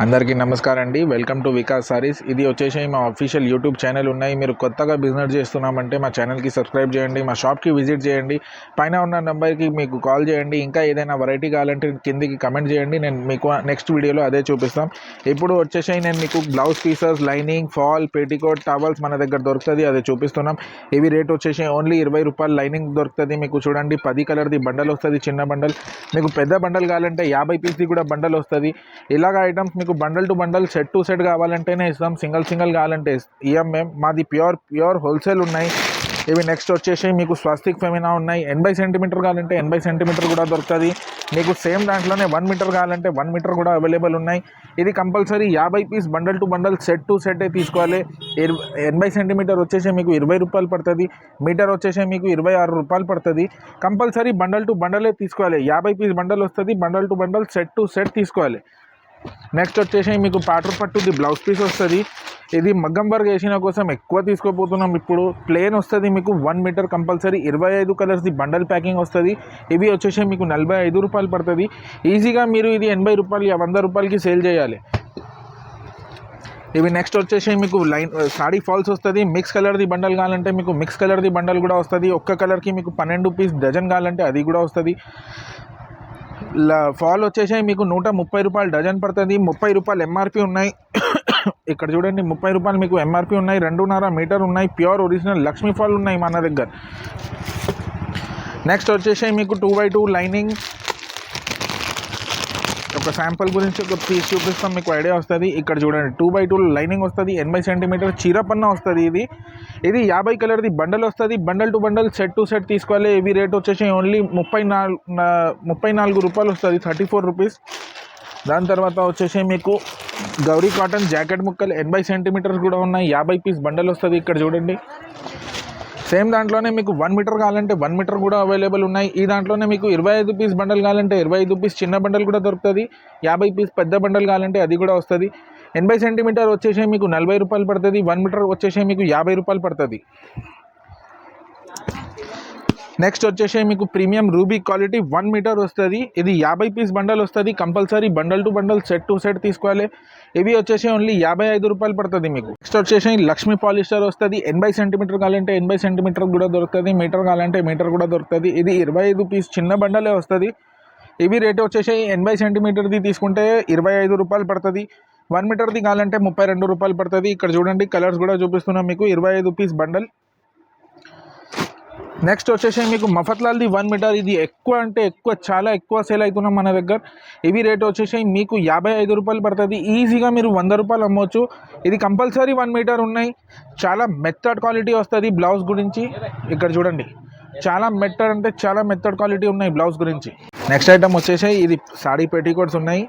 అందరికీ నమస్కారం అండి. Welcome to Vikas saris. ఇది వచ్చేసి మా అఫీషియల్ యూట్యూబ్ ఛానల్ ఉన్నాయి. మీరు కొత్తగా బిజినెస్ చేస్తున్నామంటే మా ఛానల్కి సబ్స్క్రైబ్ చేయండి, మా షాప్కి విజిట్ చేయండి, పైన ఉన్న నెంబర్కి మీకు కాల్ చేయండి. ఇంకా ఏదైనా వెరైటీ కావాలంటే కిందికి కమెంట్ చేయండి, నేను మీకు నెక్స్ట్ వీడియోలో అదే చూపిస్తాం. ఇప్పుడు వచ్చేసి నేను మీకు blouse pieces, lining, fall, petticoat, towels మన దగ్గర దొరుకుతుంది, అదే చూపిస్తున్నాం. ఇవి రేట్ వచ్చేసి ఓన్లీ 20 రూపాయలు. లైనింగ్ దొరుకుతుంది మీకు. చూడండి 10 కలర్ది బండల్ వస్తుంది, చిన్న బండల్. మీకు పెద్ద బండల్ కావాలంటే 50 పీస్ది కూడా బండల్ వస్తుంది. ఇలాగ ఐటమ్స్ మీకు bundle to bundle, set to set కావాలంటేనే ఇస్తాం, సింగిల్ కావాలంటే ఇయ్యం మేము. మాది ప్యూర్ హోల్సేల్ ఉన్నాయి. ఇవి నెక్స్ట్ వచ్చేసి మీకు స్వస్తిక్ ఫెమినా ఉన్నాయి. 80 సెంటీమీటర్ కావాలంటే 80 సెంటీమీటర్ కూడా దొరుకుతుంది మీకు. సేమ్ దాంట్లోనే 1 మీటర్ కావాలంటే 1 మీటర్ కూడా అవైలబుల్ ఉన్నాయి. ఇది compulsory 50 piece bundle to bundle, set to set తీసుకోవాలి. 80 సెంటీమీటర్ వచ్చేసి మీకు 20 రూపాయలు పడుతుంది. మీటర్ వచ్చేసి మీకు 26 రూపాయలు పడుతుంది. కంపల్సరీ బండల్ టు బండలే తీసుకోవాలి. 50 పీస్ బండల్ వస్తుంది. Bundle to bundle, set to set తీసుకోవాలి. నెక్స్ట్ వచ్చేసి మీకు ప్యాటర్న్ పట్టుది బ్లౌజ్ పీస్ వస్తుంది. ఇది మగ్గం వర్క్ వేసిన కోసం ఎక్కువ తీసుకోపోతున్నాం. ఇప్పుడు ప్లేన్ వస్తుంది మీకు 1 మీటర్ కంపల్సరీ. 25 కలర్స్ది బండల్ ప్యాకింగ్ వస్తుంది. ఇవి వచ్చేసి మీకు 45 రూపాయలు పడుతుంది. ఈజీగా మీరు ఇది 80 రూపాయలు 100 రూపాయలకి సేల్ చేయాలి. ఇవి నెక్స్ట్ వచ్చేసి మీకు సాడీ ఫాల్స్ వస్తుంది. మిక్స్ కలర్ది బండల్ కావాలంటే మీకు మిక్స్ కలర్ది బండల్ కూడా వస్తుంది. ఒక్క కలర్కి మీకు 12 పీస్ డజన్ కావాలంటే అది కూడా వస్తుంది. ఫాల్ వచ్చేసి మీకు 130 రూపాయలు డజన్ పడుతుంది. 30 రూపాయలు ఎంఆర్పి ఉన్నాయి. ఇక్కడ చూడండి 30 రూపాయలు మీకు ఎంఆర్పి ఉన్నాయి. 2.5 మీటర్ ఉన్నాయి. ప్యూర్ ఒరిజినల్ లక్ష్మీ ఫాల్ ఉన్నాయి మన దగ్గర. నెక్స్ట్ వచ్చేసి మీకు 2x2 లైనింగ్. ఒక శాంపుల్ గురించి ఒక పీస్ చూపిస్తాం, మీకు ఐడియా వస్తుంది. ఇక్కడ చూడండి 2x2 లైనింగ్ వస్తుంది. 80 సెంటీమీటర్ చీరపన్న వస్తుంది. ఇది 50 కలర్ది బండల్ వస్తుంది. Bundle to bundle, set to set తీసుకోవాలి. ఇవి రేట్ వచ్చేసి ఓన్లీ 34 రూపాయలు వస్తుంది, 34 రూపీస్. దాని తర్వాత వచ్చేసి మీకు గౌరీ కాటన్ జాకెట్ ముక్కలు 80 సెంటీమీటర్స్ కూడా ఉన్నాయి. 50 పీస్ బండల్ వస్తుంది. ఇక్కడ చూడండి సేమ్ దాంట్లోనే మీకు 1 మీటర్ కావాలంటే 1 మీటర్ కూడా అవైలబుల్ ఉన్నాయి. ఈ దాంట్లోనే మీకు 25 పీస్ బండల్ కావాలంటే 25 పీస్ చిన్న బండల్ కూడా దొరుకుతుంది. 50 పీస్ పెద్ద బండల్ కావాలంటే అది కూడా వస్తుంది. 80 సెంటీమీటర్ వచ్చేసి మీకు 40 రూపాయలు పడుతుంది. 1 మీటర్ వచ్చేసి మీకు 50 రూపాయలు పడుతుంది. నెక్స్ట్ వచ్చేసి మీకు ప్రీమియం రూబీ క్వాలిటీ 1 మీటర్ వస్తుంది. ఇది 50 పీస్ బండల్ వస్తుంది. Compulsory bundle to bundle, set to set తీసుకోవాలి. ఇవి వచ్చేసి ఓన్లీ 55 రూపాయలు పడుతుంది మీకు. నెక్స్ట్ వచ్చేసి లక్ష్మీ పాలిస్టర్ వస్తుంది. 80 సెంటీమీటర్ కావాలంటే 80 సెంటీమీటర్ కూడా దొరుకుతుంది. మీటర్ కావాలంటే మీటర్ కూడా దొరుకుతుంది. ఇది 25 పీస్ చిన్న బండలే వస్తుంది. ఇవి రేట్ వచ్చేసి 80 సెంటీమీటర్ది తీసుకుంటే 25 రూపాయలు పడుతుంది. 1 మీటర్ది కావాలంటే 32 రూపాయలు పడుతుంది. ఇక్కడ చూడండి కలర్స్ కూడా చూపిస్తున్నాం మీకు. 25 పీస్ బండల్. నెక్స్ట్ వచ్చేసి మీకు మఫత్లాల్ది 1 మీటర్. ఇది ఎక్కువ అంటే ఎక్కువ, చాలా ఎక్కువ సేల్ అవుతున్నాం మన దగ్గర. ఇవి రేట్ వచ్చేసి మీకు 55 రూపాయలు పడుతుంది. ఈజీగా మీరు 100 రూపాయలు అమ్మవచ్చు. ఇది కంపల్సరీ 1 మీటర్ ఉన్నాయి. చాలా మెత్తడ్ క్వాలిటీ వస్తుంది బ్లౌజ్ గురించి. ఇక్కడ చూడండి చాలా మెత్తడ్ అంటే చాలా మెత్తడ్ క్వాలిటీ ఉన్నాయి బ్లౌజ్ గురించి. నెక్స్ట్ ఐటమ్ వచ్చేసి ఇది సాడీ పెట్టికోట్స్ ఉన్నాయి.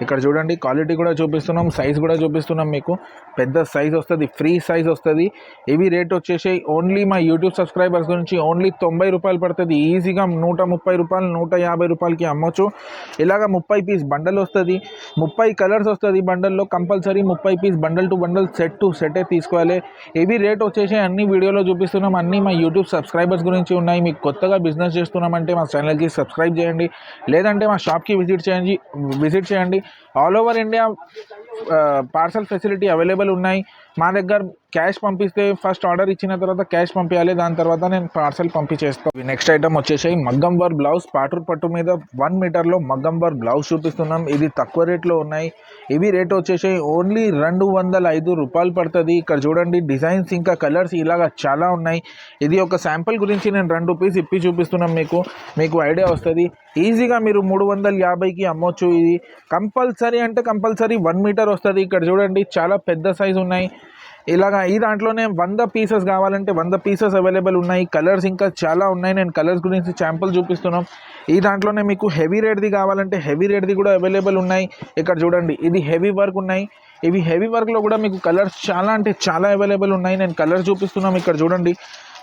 ఇక్కడ చూడండి క్వాలిటీ కూడా చూపిస్తున్నాం, సైజ్ కూడా చూపిస్తున్నాం మీకు. పెద్ద సైజ్ వస్తుంది, ఫ్రీ సైజ్ వస్తుంది. ఇవి రేట్ వచ్చేసి ఓన్లీ మా యూట్యూబ్ సబ్స్క్రైబర్స్ గురించి ఓన్లీ 90 రూపాయలు పడుతుంది. ఈజీగా 130 రూపాయలు 150 రూపాయలకి అమ్మొచ్చు. ఇలాగ 30 పీస్ బండల్ వస్తుంది. 30 కలర్స్ వస్తుంది బండల్లో. Compulsory 30 piece bundle to bundle, set to సెటే తీసుకోవాలి. ఇవి రేట్ వచ్చేసి అన్ని వీడియోలో చూపిస్తున్నాం. అన్నీ మా యూట్యూబ్ సబ్స్క్రైబర్స్ గురించి ఉన్నాయి. మీకు కొత్తగా బిజినెస్ చేస్తున్నామంటే మా ఛానల్కి సబ్స్క్రైబ్ చేయండి, లేదంటే మా షాప్కి విజిట్ చేయండి. All over India parcel facility available ఉన్నాయి మా దగ్గర. క్యాష్ పంపిస్తే ఫస్ట్ ఆర్డర్ ఇచ్చిన తర్వాత క్యాష్ పంపించాలి, దాని తర్వాత నేను పార్సల్ పంపించేస్తాను. నెక్స్ట్ ఐటమ్ వచ్చేసి మగ్గం వర్క్ బ్లౌజ్. పట్టు మీద 1 మీటర్లో మగ్గం వర్క్ బ్లౌజ్ చూపిస్తున్నాం. ఇది తక్కువ రేట్లో ఉన్నాయి. ఇవి రేట్ వచ్చేసి ఓన్లీ 205 రూపాయలు పడుతుంది. ఇక్కడ చూడండి డిజైన్స్ ఇంకా కలర్స్ ఇలాగా చాలా ఉన్నాయి. ఇది ఒక శాంపుల్ గురించి నేను 2 పీస్ ఇప్పి చూపిస్తున్నాం మీకు ఐడియా వస్తుంది. ఈజీగా మీరు 350కి అమ్మొచ్చు. ఇది కంపల్సరీ అంటే కంపల్సరీ 1 మీటర్ వస్తుంది. ఇక్కడ చూడండి చాలా పెద్ద సైజు ఉన్నాయి. ఇలాగా ఈ దాంట్లోనే 100 పీసెస్ కావాలంటే 100 పీసెస్ అవైలబుల్ ఉన్నాయి. కలర్స్ ఇంకా చాలా ఉన్నాయి. నేను కలర్స్ గురించి శాంపుల్ చూపిస్తున్నాం. ఈ దాంట్లోనే మీకు హెవీ రేట్ది కావాలంటే హెవీ రేట్ది కూడా అవైలబుల్ ఉన్నాయి. ఇక్కడ చూడండి ఇది హెవీ వర్క్ ఉన్నాయి. ఇవి హెవీ వర్క్లో కూడా మీకు కలర్స్ చాలా అంటే చాలా అవైలబుల్ ఉన్నాయి. నేను కలర్స్ చూపిస్తున్నాం. ఇక్కడ చూడండి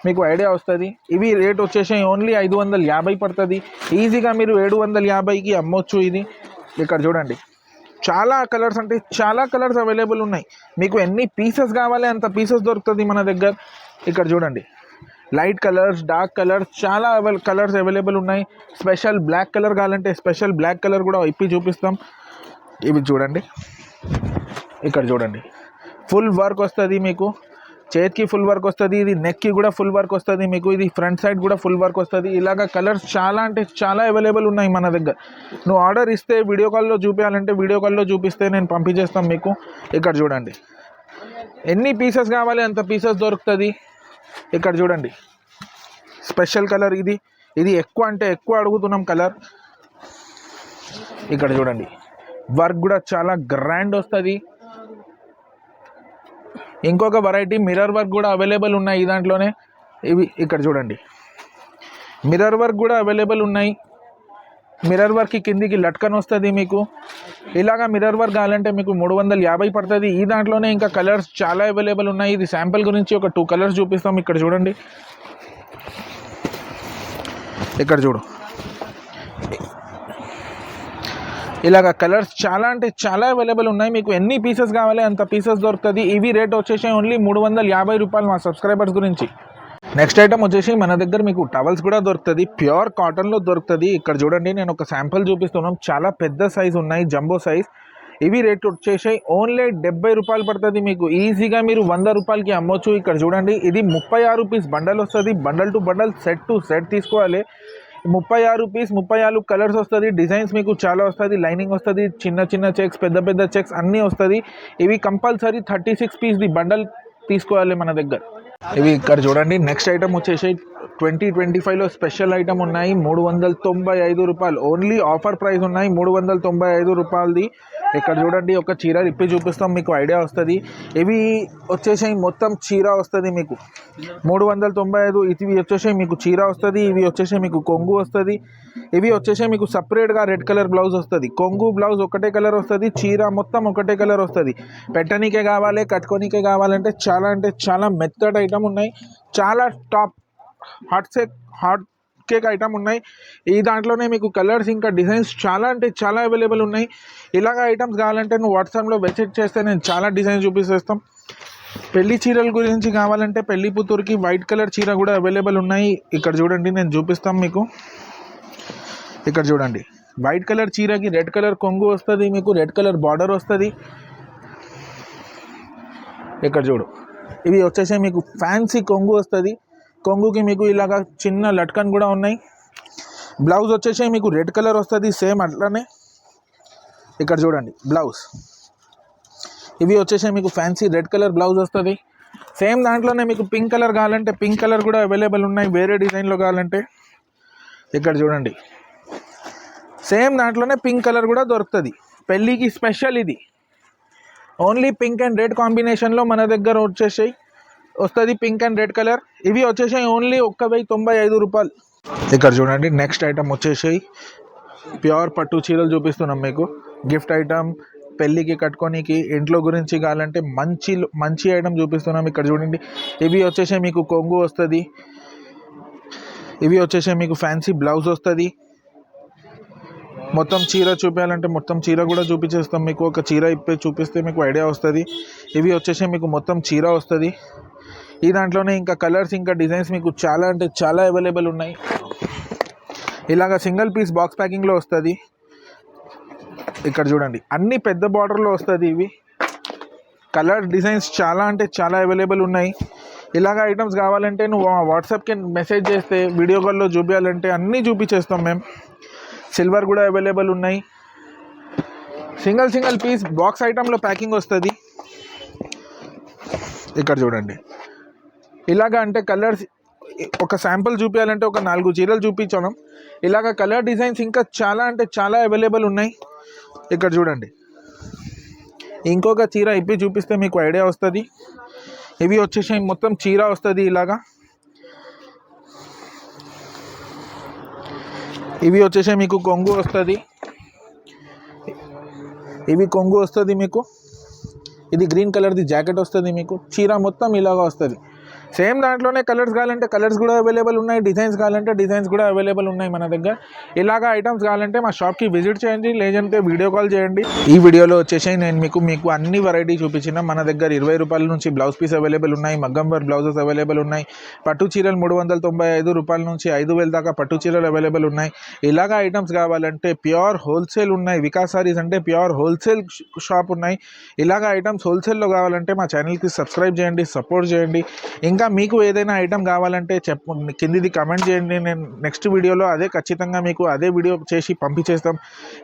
మీకు ఐడియా వస్తుంది. ఇవి రేట్ వచ్చేసి ఓన్లీ 550 పడుతుంది. ఈజీగా మీరు 750కి అమ్మొచ్చు. ఇది ఇక్కడ చూడండి చాలా కలర్స్ అంటే చాలా కలర్స్ అవైలబుల్ ఉన్నాయి. మీకు ఎన్ని పీసెస్ కావాలి అంత పీసెస్ దొరుకుతుంది మన దగ్గర. ఇక్కడ చూడండి లైట్ కలర్స్, డార్క్ కలర్స్, చాలా కలర్స్ అవైలబుల్ ఉన్నాయి. స్పెషల్ బ్లాక్ కలర్ కావాలంటే స్పెషల్ బ్లాక్ కలర్ కూడా ఇప్పి చూపిస్తాం. ఇవి చూడండి, ఇక్కడ చూడండి, ఫుల్ వర్క్ వస్తుంది మీకు, చేతికి ఫుల్ వర్క్ వస్తుంది, ఇది నెక్కి కూడా ఫుల్ వర్క్ వస్తుంది మీకు, ఇది ఫ్రంట్ సైడ్ కూడా ఫుల్ వర్క్ వస్తుంది. ఇలాగ కలర్స్ చాలా అంటే చాలా అవైలబుల్ ఉన్నాయి మన దగ్గర. నువ్వు ఆర్డర్ ఇస్తే వీడియో కాల్లో చూపించాలంటే వీడియో కాల్లో చూపిస్తే నేను పంపించేస్తాను మీకు. ఇక్కడ చూడండి, ఎన్ని పీసెస్ కావాలి అంత పీసెస్ దొరుకుతుంది. ఇక్కడ చూడండి, స్పెషల్ కలర్ ఇది, ఇది ఎక్కువ అంటే ఎక్కువ అడుగుతున్నాం కలర్. ఇక్కడ చూడండి, వర్క్ కూడా చాలా గ్రాండ్ వస్తుంది. ఇంకొక వెరైటీ మిర్రర్ వర్క్ కూడా అవైలబుల్ ఉన్నాయి ఈ దాంట్లోనే. ఇవి ఇక్కడ చూడండి, మిర్రర్ వర్క్ కూడా అవైలబుల్ ఉన్నాయి. మిర్రర్ వర్క్కి కిందికి లట్కన్ వస్తుంది మీకు. ఇలాగా మిర్రర్ వర్క్ కావాలంటే మీకు 350 పడుతుంది. ఈ దాంట్లోనే ఇంకా కలర్స్ చాలా అవైలబుల్ ఉన్నాయి. ఇది శాంపుల్ గురించి ఒక 2 కలర్స్ చూపిస్తాం. ఇక్కడ చూడండి, ఇక్కడ చూడు, ఇలాగ కలర్స్ చాలా అంటే చాలా అవైలబుల్ ఉన్నాయి. మీకు ఎన్ని పీసెస్ కావాలి అంత పీసెస్ దొరుకుతుంది. ఇవి రేట్ వచ్చేసి ఓన్లీ 350 రూపాయలు మా సబ్స్క్రైబర్స్ గురించి. నెక్స్ట్ ఐటమ్ వచ్చేసి మన దగ్గర మీకు టవల్స్ కూడా దొరుకుతుంది, ప్యూర్ కాటన్లో దొరుకుతుంది. ఇక్కడ చూడండి, నేను ఒక శాంపుల్ చూపిస్తున్నాం, చాలా పెద్ద సైజ్ ఉన్నాయి, జంబో సైజ్. ఇవి రేట్ వచ్చేసి ఓన్లీ 70 రూపాయలు పడుతుంది మీకు. ఈజీగా మీరు 100 రూపాయలకి అమ్మొచ్చు. ఇక్కడ చూడండి, ఇది 36 పీస్ బండల్ వస్తుంది. Bundle to bundle, set to set తీసుకోవాలి. 36 పీస్, 34 కలర్స్ వస్తుంది. డిజైన్స్ మీకు చాలా వస్తుంది, లైనింగ్ వస్తుంది, చిన్న చిన్న చెక్స్, పెద్ద పెద్ద చెక్స్ అన్నీ వస్తుంది. ఇవి కంపల్సరీ 36 పీస్ది బండల్ తీసుకోవాలి మన దగ్గర. ఇవి ఇక్కడ చూడండి, నెక్స్ట్ ఐటమ్ వచ్చేసి 2025లో స్పెషల్ ఐటమ్ ఉన్నాయి, 395 రూపాయలు. ఓన్లీ ఆఫర్ ప్రైస్ ఉన్నాయి, 395 రూపాయలది. ఇక్కడ చూడండి, ఒక చీర ఇప్పి చూపిస్తాం, మీకు ఐడియా వస్తుంది. ఇవి వచ్చేసి మొత్తం చీర వస్తుంది మీకు 395. ఇవి వచ్చేసి మీకు చీర వస్తుంది. ఇవి వచ్చేసి మీకు కొంగు వస్తుంది. ఇవి వచ్చేసి మీకు సపరేట్గా రెడ్ కలర్ బ్లౌజ్ వస్తుంది. కొంగు బ్లౌజ్ ఒకటే కలర్ వస్తుంది, చీర మొత్తం ఒకటే కలర్ వస్తుంది. పెట్టనీకే కావాలి, కట్టుకోనీకే కావాలంటే చాలా అంటే చాలా మెత్తడ్ ఐటమ్ ఉన్నాయి. చాలా టాప్ హాట్ కేక్ ఐటమ్ ఉన్నాయి. ఈ దాంట్లోనే మీకు కలర్స్ ఇంకా డిజైన్స్ చాలా అంటే చాలా అవైలబుల్ ఉన్నాయి. ఇలాగ ఐటమ్స్ కావాలంటే నువ్వు వాట్సాప్లో మెసేజ్ చేస్తే నేను చాలా డిజైన్స్ చూపిస్తాం. పెళ్లి చీరల గురించి కావాలంటే పెళ్లి కూతురికి వైట్ కలర్ చీర కూడా అవైలబుల్ ఉన్నాయి. ఇక్కడ చూడండి, నేను చూపిస్తాం మీకు. ఇక్కడ చూడండి, వైట్ కలర్ చీరకి రెడ్ కలర్ కొంగు వస్తుంది, మీకు రెడ్ కలర్ బార్డర్ వస్తుంది. ఇక్కడ చూడు, ఇవి వచ్చేసి మీకు ఫ్యాన్సీ కొంగు వస్తుంది. కొంగుకి మీకు ఇలాగ చిన్న లట్కన్ కూడా ఉన్నాయి. బ్లౌజ్ వచ్చేసి మీకు రెడ్ కలర్ వస్తుంది, సేమ్ అట్లానే. ఇక్కడ చూడండి బ్లౌజ్, ఇవి వచ్చేసి మీకు ఫ్యాన్సీ రెడ్ కలర్ బ్లౌజ్ వస్తుంది. సేమ్ దాంట్లోనే మీకు పింక్ కలర్ కావాలంటే పింక్ కలర్ కూడా అవైలబుల్ ఉన్నాయి, వేరే డిజైన్లో కావాలంటే. ఇక్కడ చూడండి, సేమ్ దాంట్లోనే పింక్ కలర్ కూడా దొరుకుతుంది. పెళ్ళికి స్పెషల్ ఇది, ఓన్లీ పింక్ అండ్ రెడ్ కాంబినేషన్లో మన దగ్గర వచ్చేసి వస్తుంది, పింక్ అండ్ రెడ్ కలర్. ఇవి వచ్చేసి ఓన్లీ 195 రూపాయలు. ఇక్కడ చూడండి, నెక్స్ట్ ఐటమ్ వచ్చేసి ప్యూర్ పట్టు చీరలు చూపిస్తున్నాం మీకు. గిఫ్ట్ ఐటమ్, పెళ్ళికి కట్టుకోనికి, ఇంట్లో గురించి కావాలంటే మంచి ఐటమ్ చూపిస్తున్నాం. ఇక్కడ చూడండి, ఇవి వచ్చేసి మీకు కొంగు వస్తుంది. ఇవి వచ్చేసి మీకు ఫ్యాన్సీ బ్లౌజ్ వస్తుంది. మొత్తం చీర చూపించాలంటే మొత్తం చీర కూడా చూపించేస్తాం మీకు. ఒక చీర ఇప్పి చూపిస్తే మీకు ఐడియా వస్తుంది. ఇవి వచ్చేసి మీకు మొత్తం చీర వస్తుంది. ఈ దాంట్లోనే ఇంకా కలర్స్ ఇంకా డిజైన్స్ మీకు చాలా అంటే చాలా అవైలబుల్ ఉన్నాయి. ఇలాగ సింగిల్ పీస్ బాక్స్ ప్యాకింగ్లో వస్తుంది. ఇక్కడ చూడండి, అన్ని పెద్ద బార్డర్లో వస్తుంది. ఇవి కలర్ డిజైన్స్ చాలా అంటే చాలా అవైలబుల్ ఉన్నాయి. ఇలాగ ఐటమ్స్ కావాలంటే నువ్వు వాట్సాప్కి మెసేజ్ చేస్తే వీడియో కాల్లో చూపించాలంటే అన్నీ చూపించేస్తాం మేము. సిల్వర్ కూడా అవైలబుల్ ఉన్నాయి. సింగిల్ పీస్ బాక్స్ ఐటంలో ప్యాకింగ్ వస్తుంది. ఇక్కడ చూడండి, ఇలాగ అంటే కలర్స్ ఒక శాంపుల్ చూపించాలంటే ఒక 4 చీరలు చూపించాను. ఇలాగ కలర్ డిజైన్స్ ఇంకా చాలా అంటే చాలా అవైలబుల్ ఉన్నాయి. ఇక్కడ చూడండి, ఇంకొక చీర ఇప్పి చూపిస్తే మీకు ఐడియా వస్తుంది. ఇవి వచ్చేసి మొత్తం చీర వస్తుంది. ఇలాగా ఇవి వచ్చేసి మీకు కొంగు వస్తుంది. ఇవి కొంగు వస్తుంది మీకు. ఇది గ్రీన్ కలర్ది జాకెట్ వస్తుంది మీకు. చీర మొత్తం ఇలాగా వస్తుంది. సేమ్ దాంట్లోనే కలర్స్ కావాలంటే కలర్స్ కూడా అవైలబుల్ ఉన్నాయి, డిజైన్స్ కావాలంటే డిజైన్స్ కూడా అవైలబుల్ ఉన్నాయి మన దగ్గర. ఇలాగా ఐటమ్స్ కావాలంటే మా షాప్కి విజిట్ చేయండి, లేదంటే వీడియో కాల్ చేయండి. ఈ వీడియోలో వచ్చేసి నేను మీకు అన్ని వెరైటీ చూపించిన. మన దగ్గర 20 రూపాయల నుంచి బ్లౌజ్ పీస్ అవైలబుల్ ఉన్నాయి, మగ్గం వర్క్ బ్లౌజెస్ అవైలబుల్ ఉన్నాయి, పట్టు చీరలు 395 రూపాయల నుంచి 5,000 దాకా పట్టు చీరలు అవైలబుల్ ఉన్నాయి. ఇలాగా ఐటమ్స్ కావాలంటే ప్యూర్ హోల్సేల్ ఉన్నాయి, వికాస్ సారీస్ అంటే ప్యూర్ హోల్సేల్ షాప్ ఉన్నాయి. ఇలాగా ఐటమ్స్ హోల్సేల్లో కావాలంటే మా ఛానల్కి సబ్స్క్రైబ్ చేయండి, సపోర్ట్ చేయండి. ఇంకా మీకు ఏదైనా ఐటమ్ కావాలంటే కిందిది కమెంట్ చేయండి, నేను నెక్స్ట్ వీడియోలో అదే ఖచ్చితంగా మీకు అదే వీడియో చేసి పంపించేస్తాం.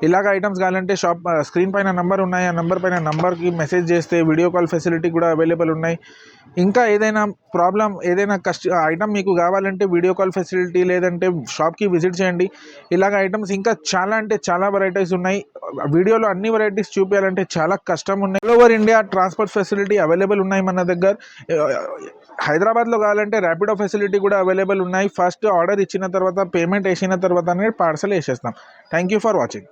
ఇలాగ ఐటమ్స్ కావాలంటే షాప్ స్క్రీన్ పైన నంబర్ ఉన్నాయి, ఆ నంబర్ పైన నంబర్కి మెసేజ్ చేస్తే వీడియో కాల్ ఫెసిలిటీ కూడా అవైలబుల్ ఉన్నాయి. ఇంకా ఏదైనా ప్రాబ్లం, ఏదైనా ఐటమ్ మీకు కావాలంటే వీడియో కాల్ ఫెసిలిటీ లేదంటే షాప్కి విజిట్ చేయండి. ఇలాగ ఐటమ్స్ ఇంకా చాలా అంటే చాలా వెరైటీస్ ఉన్నాయి. వీడియోలో అన్ని వెరైటీస్ చూపించాలంటే చాలా కష్టం ఉన్నాయి. All over India transport facility available ఉన్నాయి మన దగ్గర. హైదరాబాద్లో కావాలంటే ర్యాపిడో ఫెసిలిటీ కూడా అవైలబుల్ ఉన్నాయి. ఫస్ట్ ఆర్డర్ ఇచ్చిన తర్వాత పేమెంట్ వేసిన తర్వాతనే పార్సల్ వేసేస్తాం. Thank you for watching.